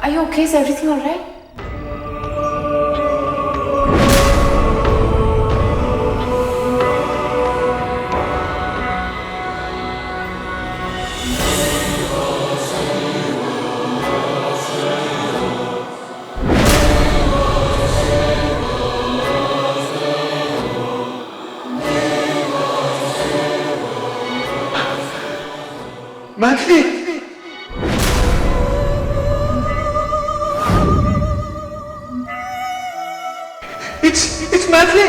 Are you okay? Is everything all right? Maithili, it's Maithili.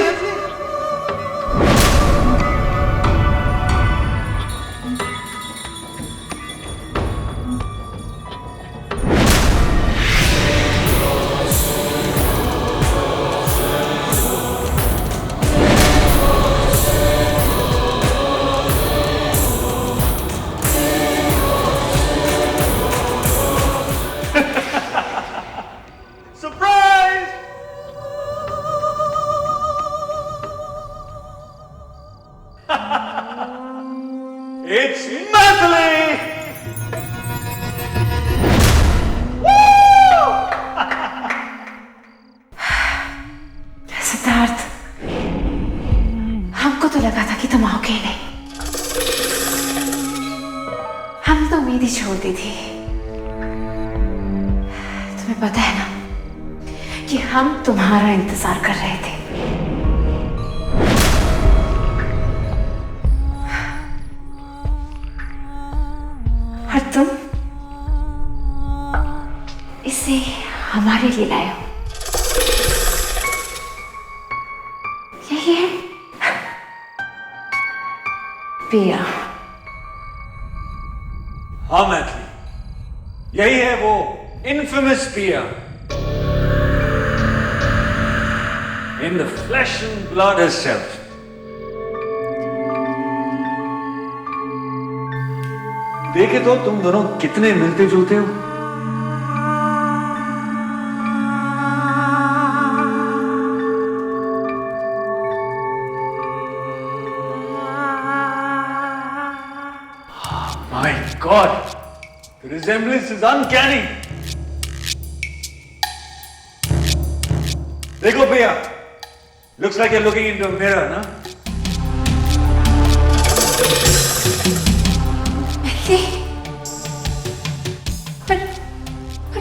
It's Natalie! Siddharth, हमको तो लगा था कि तुम आओगे ही नहीं। हम तो उम्मीद ही छोड़ दी थी। तुम्हें पता है ना कि हम तुम्हारा इंतजार कर रहे थे। और तुम इसे हमारे लिए लाए हो। यही है पिया। हाँ मैथिली, यही है वो इन्फेमस पिया। In the flesh and blood herself. देखे तो तुम दोनों कितने मिलते जुलते हो। My God, the resemblance is uncanny. देखो भैया, looks like you're looking into a mirror, ना? पर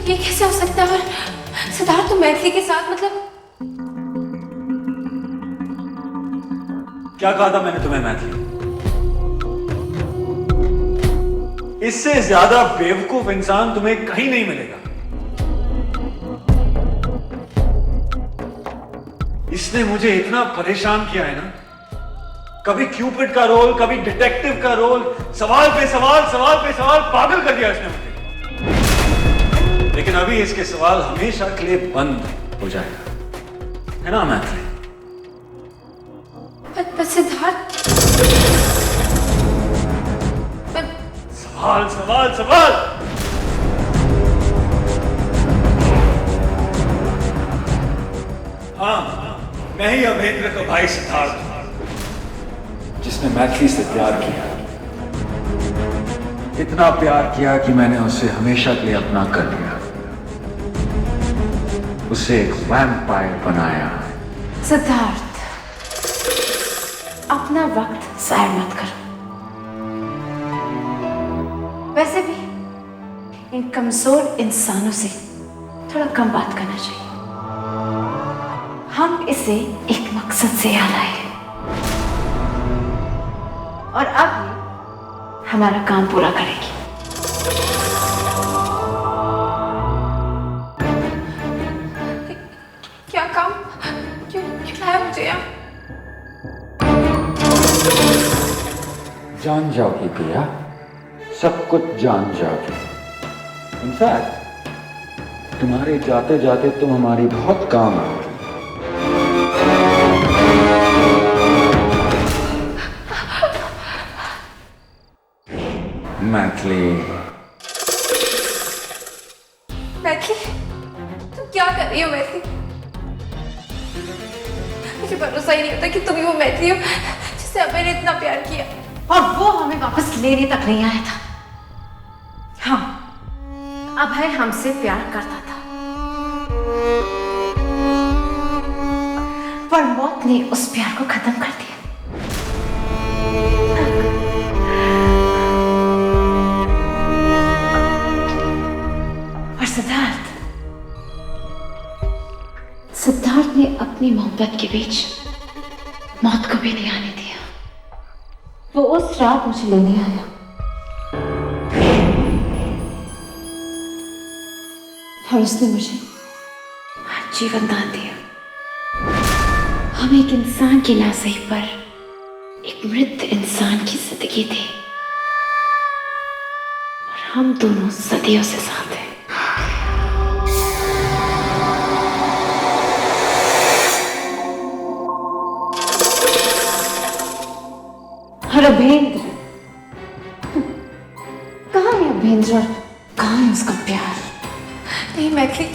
ये कैसे हो सकता है? सिद्धार्थ, तुम मैथिली के साथ मतलब? क्या कहा था मैंने तुम्हें मैथिली? इससे ज्यादा बेवकूफ इंसान तुम्हें कहीं नहीं मिलेगा। इसने मुझे इतना परेशान किया है ना, कभी क्यूपिड का रोल, कभी डिटेक्टिव का रोल, सवाल पे सवाल, सवाल पे सवाल, पागल कर दिया इसने मुझे। लेकिन अभी इसके सवाल हमेशा के लिए बंद हो जाएगा, है ना मैथिली? पर सिद्धार्थ, सवाल सवाल सवाल। हाँ, मैं ही अभेंद्र का भाई सिद्धार्थ, जिसने मैथिली से प्यार किया। इतना प्यार किया कि मैंने उसे हमेशा के लिए अपना कर लिया, उसे एक वैम्पायर बनाया। सिद्धार्थ, अपना वक्त जाया मत करो। वैसे भी इन कमजोर इंसानों से थोड़ा कम बात करना चाहिए। हम इसे एक मकसद से यहाँ लाए हैं और अब ये हमारा काम पूरा करेगी। क्या काम? क्यों लाया मुझे यहाँ? जान जाओगी पिया, सब कुछ जान जाओगी। इनफैक्ट तुम्हारे जाते जाते तुम हमारी बहुत काम आओगी। मैथिली, मैथिली, तुम क्या कर रही हो मैथिली? मुझे भरोसा ही नहीं होता कि तुम ही वो मैथिली हो जिससे अभय ने इतना प्यार किया और वो हमें वापस लेने तक नहीं आया था। हाँ, अभय हमसे प्यार करता था, पर मौत ने उस प्यार को खत्म कर दिया। और सिद्धार्थ ने अपनी मोहब्बत के बीच मौत को भी नहीं आने दिया। वो उस रात मुझे लेने आया और उसने मुझे जीवन दान दिया। हम एक इंसान की लाशें पर एक मृत इंसान की जिंदगी थी और हम दोनों सदियों से साथ हैं। और अभेंद्र, कहाँ है अभेंद्र और कहाँ है उसका प्यार? नहीं मैथिली,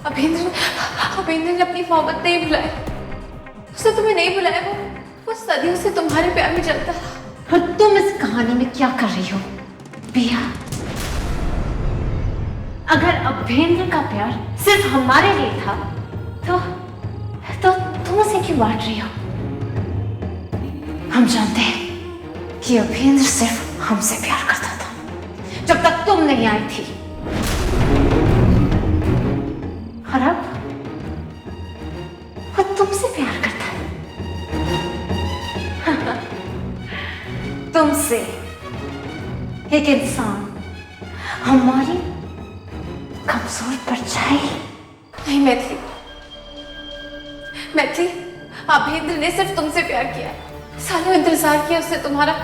अभेंद्र ने अपनी मोहब्बत नहीं भुलाई। उसने तुम्हें नहीं बुलाया। वो सदियों से तुम्हारे प्यार में जलता रहा। और तुम इस कहानी में क्या कर रही हो पिया? अगर अभेंद्र का प्यार सिर्फ हमारे लिए था तो तुम उसे क्यों बांट रही हो? हम जानते हैं कि अभेंद्र सिर्फ हमसे प्यार करता था जब तक तुम नहीं आई थी। और अब वो तुमसे प्यार करता है। तुमसे एक इंसान हमारी कमजोर परछाई। नहीं मैथिली, अभेंद्र ने सिर्फ तुमसे प्यार किया। सालों इंतजार किया उससे तुम्हारा।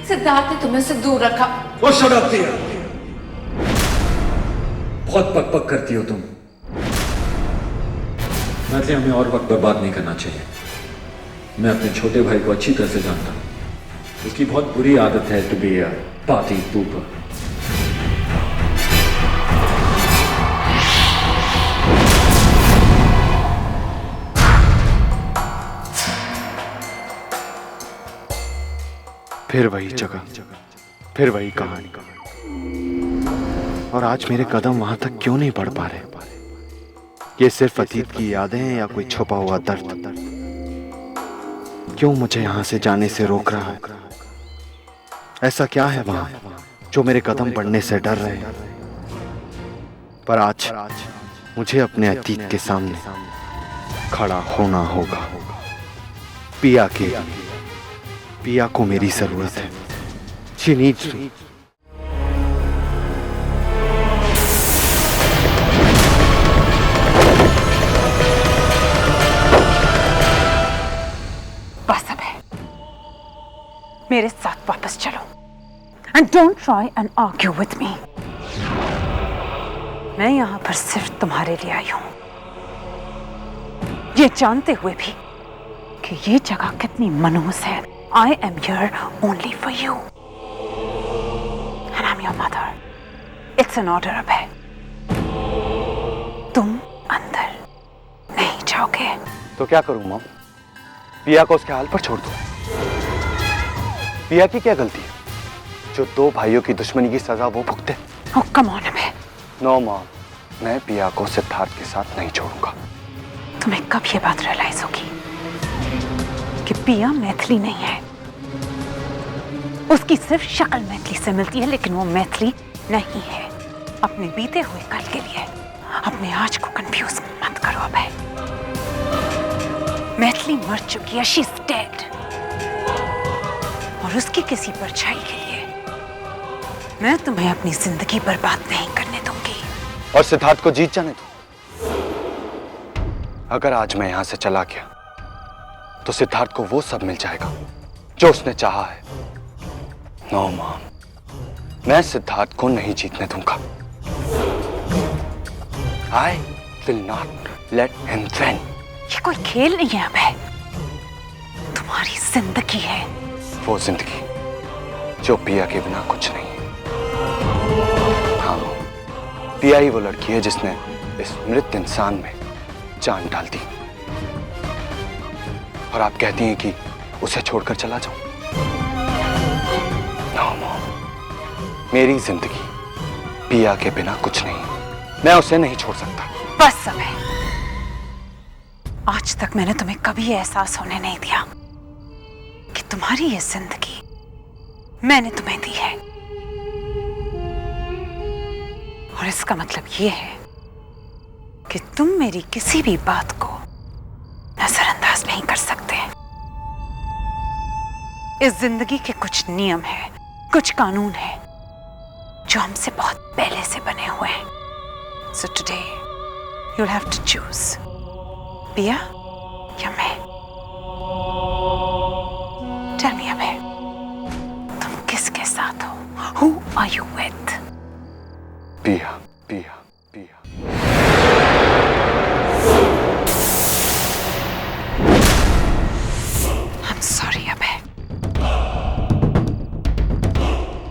सिद्धार्थ ने तुम्हें उससे दूर रखा। वो शट अप प्रिया, बहुत पक करती हो तुम। मैथिली, हमें और वक्त बर्बाद नहीं करना चाहिए। मैं अपने छोटे भाई को अच्छी तरह से जानता हूं। उसकी बहुत बुरी आदत है to be a party pooper. फिर वही जगह, फिर वही कहानी। और आज मेरे कदम वहां तक क्यों नहीं बढ़ पा रहे? ये सिर्फ अतीत की यादें हैं या कोई छुपा हुआ दर्द? क्यों मुझे यहां से जाने से रोक रहा है? ऐसा क्या है वहां जो मेरे कदम बढ़ने से डर रहे हैं? पर आज मुझे अपने अतीत के सामने खड़ा होना होगा। पिया को मेरी जरूरत है। She needs me. बस अब है, मेरे साथ वापस चलो and don't try and argue with me. मैं यहां पर सिर्फ तुम्हारे लिए आई हूं, ये जानते हुए भी कि ये जगह कितनी मनहूस है। I am here only for you and I'm your mother. It's an order अब है, तुम अंदर नहीं जाओगे। तो क्या करूं मॉम? पिया को उसके हाल पर छोड़ दूं? पिया की क्या गलती है जो दो भाइयों की दुश्मनी की सजा वो भुगते? Oh come on अब है। नो मॉम, मैं पिया को सिद्धार्थ के साथ नहीं छोड़ूंगा। तुम्हें कब ये बात रियलाइज होगी कि पिया मैथिली नहीं है? उसकी सिर्फ शक्ल मैथिली से मिलती है, लेकिन वो मैथिली नहीं है। अपने बीते हुए कल के लिए अपने आज को कंफ्यूज मत करो अब है। मैथिली मर चुकी है, शी इज डेड। और उसकी किसी परछाई के लिए मैं तुम्हें अपनी जिंदगी बर्बाद नहीं करने दूंगी। और सिद्धार्थ को जीत जाने दो। अगर आज मैं यहां से चला गया तो सिद्धार्थ को वो सब मिल जाएगा जो उसने चाहा है। नो मॉम, मैं सिद्धार्थ को नहीं जीतने दूंगा। I will not let him win. ये कोई खेल नहीं है अब है, तुम्हारी जिंदगी है। वो जिंदगी जो पिया के बिना कुछ नहीं है। हाँ, पिया ही वो लड़की है जिसने इस मृत इंसान में जान डाल दी। और आप कहती हैं कि उसे छोड़कर चला जाऊं? नो मॉम, मेरी जिंदगी पिया के बिना कुछ नहीं। मैं उसे नहीं छोड़ सकता। बस अब है, आज तक मैंने तुम्हें कभी एहसास होने नहीं दिया कि तुम्हारी ये जिंदगी मैंने तुम्हें दी है, और इसका मतलब ये है कि तुम मेरी किसी भी बात को नजरअंदाज नहीं कर सकते। इस जिंदगी के कुछ नियम है, कुछ कानून है जो हमसे बहुत पहले से बने हुए हैं। So today you'll have to choose, पिया या मैं। Tell me अबे, तुम किसके साथ हो? Who are you with? पिया पिया पिया। I'm sorry अबे,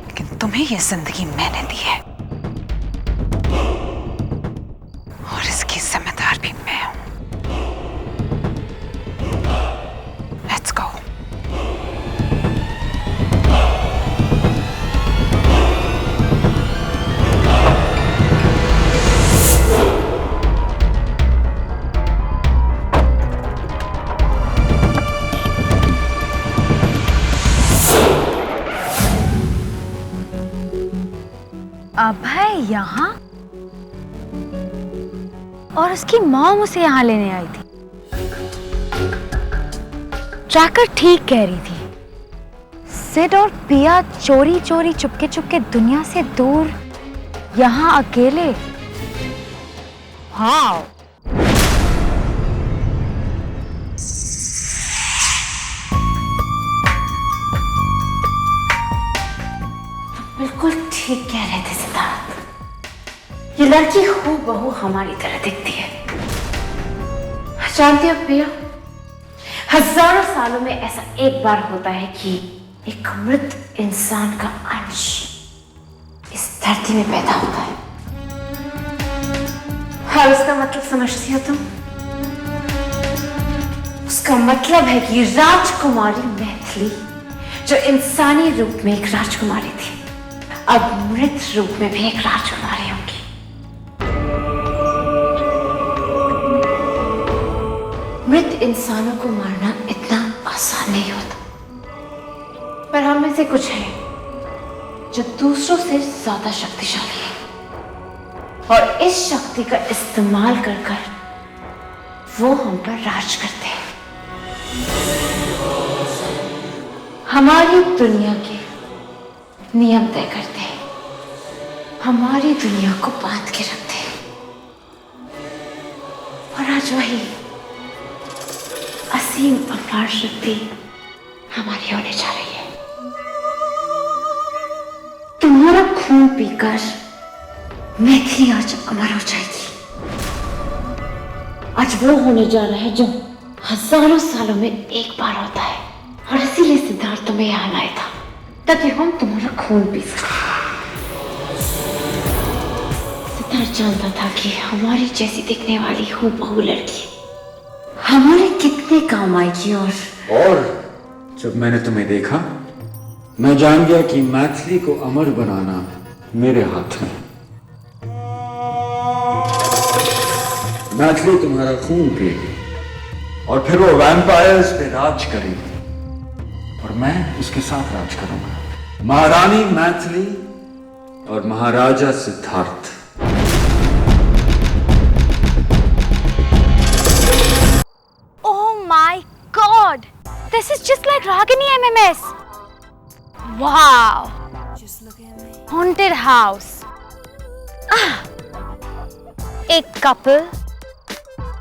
लेकिन तुम्हें ये जिंदगी मैंने दी है और इसकी जिम्मेदार भी मैं हूं। Let's go. अभय यहाँ? और उसकी मॉम उसे यहाँ लेने आई थी। ट्रैकर ठीक कह रही थी, सिड और पिया चोरी चोरी चुपके चुपके दुनिया से दूर यहाँ अकेले। हाँ, बिल्कुल ठीक कह रहे थे सिद्धार्थ। ये लड़की हूबहू हमारी तरह दिखती है। जानते हो प्रिया, हजारों सालों में ऐसा एक बार होता है कि एक मृत इंसान का अंश इस धरती में पैदा होता है। और उसका मतलब समझती हो तुम? उसका मतलब है कि राजकुमारी मैथिली, जो इंसानी रूप में एक राजकुमारी थी, अब मृत रूप में भी एक राजकुमारी होगी। मृत इंसानों को मारना इतना आसान नहीं होता, पर हम में से कुछ है जो दूसरों से ज्यादा शक्तिशाली है, और इस शक्ति का इस्तेमाल कर कर वो हम पर राज करते हैं। हमारी दुनिया के नियम तय करते हैं, हमारी दुनिया को बांध के रखते हैं, और आज वही असीम अपार शक्ति हमारी होने जा रही है। तुम्हारा खून पीकर मैथिली आज अमर हो जाएगी। आज वो होने जा रहा है जो हजारों सालों में एक बार होता है, और इसीलिए सिद्धार्थ तुम्हें यहाँ लाया था, ताकि हम तुम्हारा खून पी सकें। सिद्धार्थ जानता था कि हमारी जैसी दिखने वाली हूबहू लड़की हमारे कितने काम आएगी, और जब मैंने तुम्हें देखा, मैं जान गया कि मैथिली को अमर बनाना मेरे हाथ में। मैथिली तुम्हारा खून पिएगी और फिर वो वैम्पायर्स पे राज करेगी, और मैं उसके साथ राज करूंगा। महारानी मैथिली और महाराजा Siddharth. oh my god, this is just like Ragini MMS. Wow, haunted house. A couple,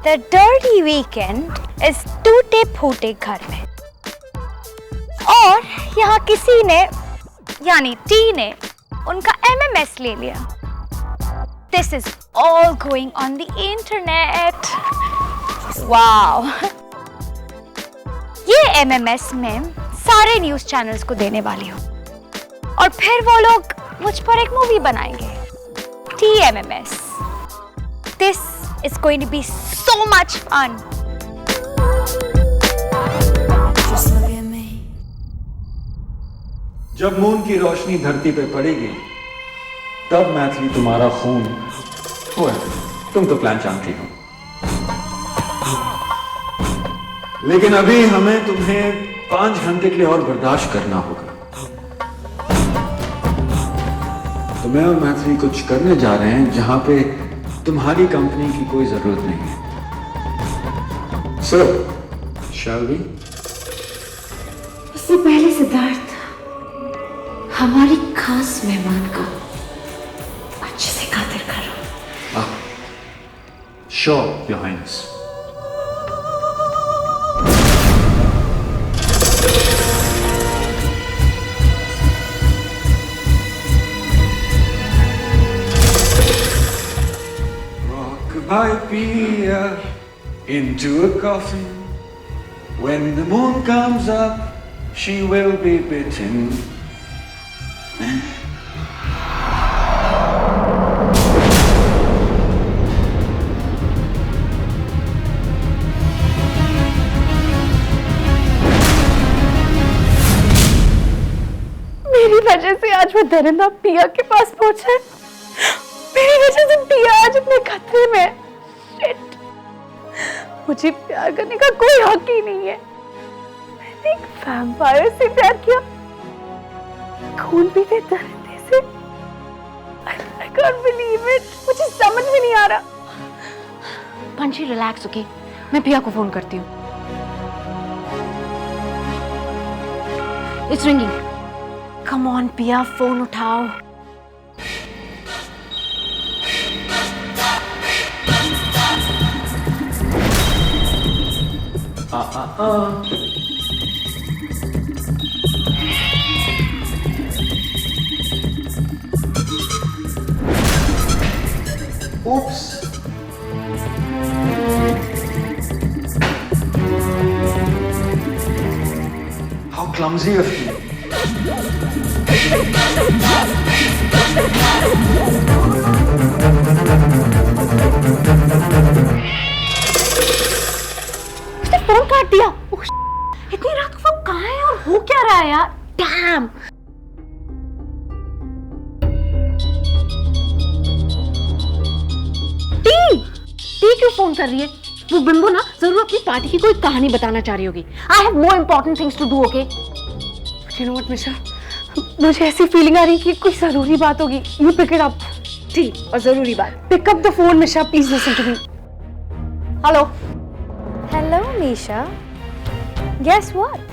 the dirty weekend is टूटे फूटे घर में, और यहाँ किसी ने यानी टी ने उनका MMS ले लिया। This is all going on the internet. Wow. ये MMS में सारे न्यूज चैनल्स को देने वाली हूँ, और फिर वो लोग मुझ पर एक मूवी बनाएंगे, TMMS. This is going to be so much fun. जब मून की रोशनी धरती पे पड़ेगी, तब मैथिली तुम्हारा खून। तुम तो प्लान जानती हो। लेकिन अभी हमें तुम्हें 5 घंटे के लिए और बर्दाश्त करना होगा। तो मैं और मैथिली कुछ करने जा रहे हैं जहां पे तुम्हारी कंपनी की कोई जरूरत नहीं है। सो शैल वी? इससे पहले सिद्धार्थ, हमारी खास मेहमान का अच्छे से खातिर करो। Sure your highness. Rock-a-bye Pia into a coffin. When the moon comes up, she will be bitten. मेरी वजह से आज वो दरिंदा पिया के पास पहुंचा है। मेरी वजह से पिया आज इतने खतरे में है। Shit. मुझे प्यार करने का कोई हक ही नहीं है। मैंने एक वैम्पायर से प्यार किया, खून पीते दरिंदे से। I can't believe it. मुझे समझ में नहीं आ रहा। पंछी रिलैक्स, ओके? मैं पिया को फोन करती हूँ। It's ringing. कम ऑन पिया, फोन उठाओ। Oops. How clumsy of you. उसने फोन काट दिया। ओह, इतनी रात को वो कहाँ है और हो क्या रहा है यार? डैम। टी क्यों फोन कर रही है? वो बिंबो ना जरूर अपनी पार्टी की कोई कहानी बताना चाह रही होगी। I have more important things to do, okay? You know what, Mishra? मुझे ऐसी फीलिंग आ रही है कि कोई जरूरी बात होगी। You pick it up. ठीक, और जरूरी बात। Pick up the phone, Mishra. Please listen to me. Hello. Hello, Misha. Guess what?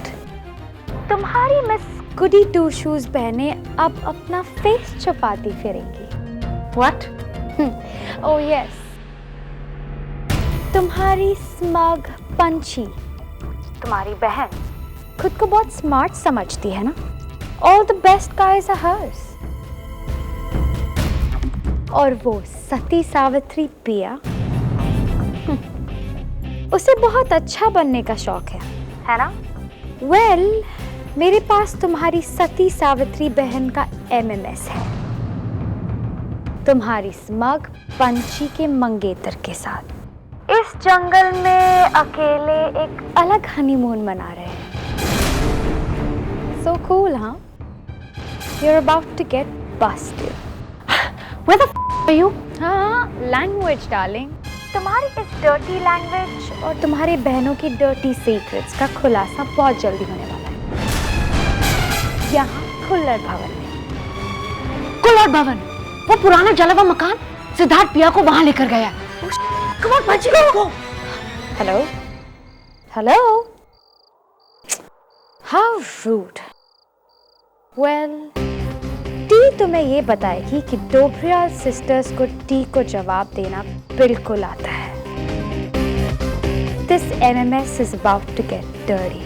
तुम्हारी मिस गुडी टू शूज बहने अब अपना फेस छुपाती फिरेंगी। What? Oh yes. तुम्हारी स्मग पंछी, तुम्हारी बहन खुद को बहुत स्मार्ट समझती है ना? All the best guys are hers. और वो सती सावित्री पिया, उसे बहुत अच्छा बनने का शौक है ना? Well, मेरे पास तुम्हारी सती सावित्री बहन का MMS है, तुम्हारी स्मग पंछी के मंगेतर के साथ इस जंगल में अकेले एक अलग हनीमून मना रहे हैं। So cool, huh? You're about to get busted. Where the f are you? हाँ, language darling. तुम्हारी इस dirty language और तुम्हारी बहनों की dirty secrets का खुलासा बहुत जल्दी होने वाला है। यहाँ खुल्लर भवन में। कुल्लर भवन, वो पुराना जला हुआ मकान सिद्धार्थ पिया को वहां लेकर गया। Come on, पंछी को। Hello? Hello? How rude. Well, T तुम्हें ये बताएगी कि डोबरियाल सिस्टर्स को टी को जवाब देना बिल्कुल आता है। This MMS is about to get dirty.